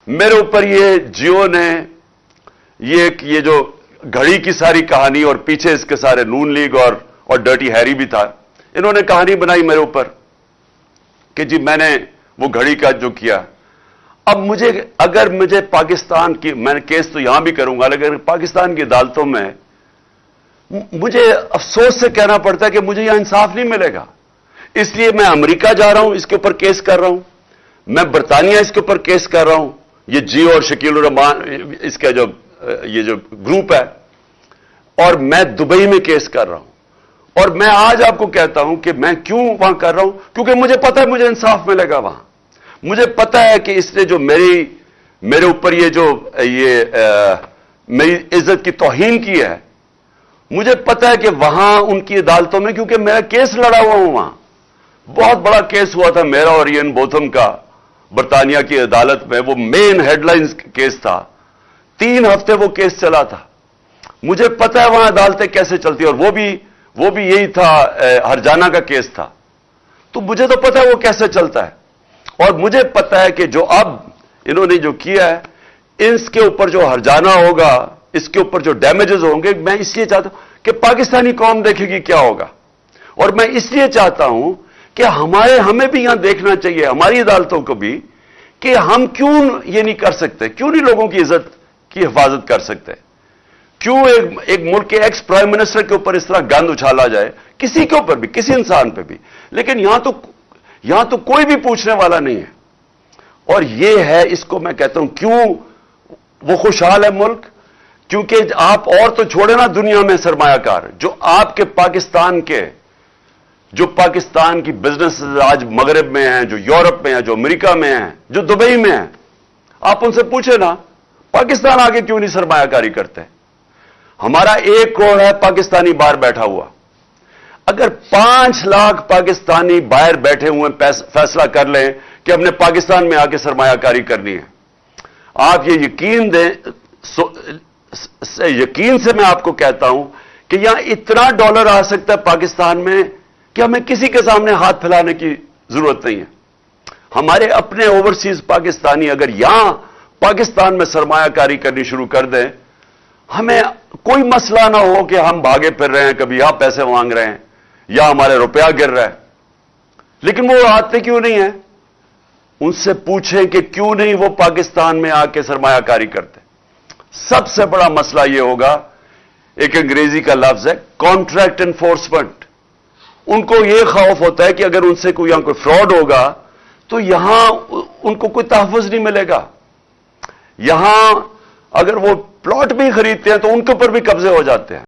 میرے اوپر یہ جیو نے یہ جو گھڑی کی ساری کہانی اور پیچھے اس کے سارے نون لیگ اور ڈرٹی ہیری بھی تھا، انہوں نے کہانی بنائی میرے اوپر کہ جی میں نے وہ گھڑی کا جو کیا. اب اگر مجھے پاکستان کی، میں نے کیس تو یہاں بھی کروں گا، لیکن پاکستان کی عدالتوں میں مجھے افسوس سے کہنا پڑتا ہے کہ مجھے یہاں انصاف نہیں ملے گا. اس لیے میں امریکہ جا رہا ہوں، اس کے اوپر کیس کر رہا ہوں، میں برطانیہ اس کے اوپر کیس کر رہا ہوں، یہ جیو اور شکیل الرحمان اس کا یہ جو گروپ ہے، اور میں دبئی میں کیس کر رہا ہوں. اور میں آج آپ کو کہتا ہوں کہ میں کیوں وہاں کر رہا ہوں، کیونکہ مجھے پتا ہے مجھے انصاف ملے گا وہاں. مجھے پتا ہے کہ اس نے جو میرے اوپر میری عزت کی توہین کی ہے، مجھے پتا ہے کہ وہاں ان کی عدالتوں میں، کیونکہ میرا کیس لڑا ہوا ہوں وہاں، بہت بڑا کیس ہوا تھا میرا اور ایئن بوتھم کا برطانیہ کی عدالت میں. وہ مین ہیڈ لائنز کیس تھا، 3 ہفتے وہ کیس چلا تھا. مجھے پتا ہے وہاں عدالتیں کیسے چلتی، اور وہ بھی یہی تھا، ہرجانہ کا کیس تھا. تو مجھے تو پتا ہے وہ کیسے چلتا ہے، اور مجھے پتا ہے کہ جو اب انہوں نے جو کیا ہے، اس کے اوپر جو ہرجانہ ہوگا، اس کے اوپر جو ڈیمیجز ہوں گے، میں اس لیے چاہتا ہوں کہ پاکستانی قوم دیکھے گی کیا ہوگا. اور میں اس لیے چاہتا ہوں کہ ہمیں بھی یہاں دیکھنا چاہیے، ہماری عدالتوں کو بھی، کہ ہم کیوں یہ نہیں کر سکتے، کیوں نہیں لوگوں کی عزت کی حفاظت کر سکتے. کیوں ایک ملک کے ایکس پرائم منسٹر کے اوپر اس طرح گند اچھالا جائے، کسی کے اوپر بھی، کسی انسان پہ بھی. لیکن یہاں تو کوئی بھی پوچھنے والا نہیں ہے. اور یہ ہے، اس کو میں کہتا ہوں کیوں وہ خوشحال ہے ملک، کیونکہ آپ اور تو چھوڑے نا دنیا میں سرمایہ کار، جو آپ کے جو پاکستان کی بزنس آج مغرب میں ہیں، جو یورپ میں ہیں، جو امریکہ میں ہیں، جو دبئی میں ہیں، آپ ان سے پوچھیں نا پاکستان آگے کیوں نہیں سرمایہ کاری کرتے. ہمارا 1 کروڑ ہے پاکستانی باہر بیٹھا ہوا. اگر 5 لاکھ پاکستانی باہر بیٹھے ہوئے فیصلہ کر لیں کہ ہم نے پاکستان میں آ کے سرمایہ کاری کرنی ہے، آپ یہ یقین دیں، یقین سے میں آپ کو کہتا ہوں کہ یہاں اتنا ڈالر آ سکتا ہے پاکستان میں کہ ہمیں کسی کے سامنے ہاتھ پھیلانے کی ضرورت نہیں ہے. ہمارے اپنے اوورسیز پاکستانی اگر یہاں پاکستان میں سرمایہ کاری کرنی شروع کر دیں، ہمیں کوئی مسئلہ نہ ہو کہ ہم بھاگے پھر رہے ہیں، کبھی یہاں پیسے مانگ رہے ہیں یا ہمارے روپیہ گر رہا ہے. لیکن وہ آتے کیوں نہیں ہیں؟ ان سے پوچھیں کہ کیوں نہیں وہ پاکستان میں آ کے سرمایہ کاری کرتے. سب سے بڑا مسئلہ یہ ہوگا، ایک انگریزی کا لفظ ہے کانٹریکٹ انفورسمنٹ. ان کو یہ خوف ہوتا ہے کہ اگر ان سے یہاں کوئی فراڈ ہوگا تو یہاں ان کو کوئی تحفظ نہیں ملے گا. یہاں اگر وہ پلاٹ بھی خریدتے ہیں تو ان کے اوپر بھی قبضے ہو جاتے ہیں.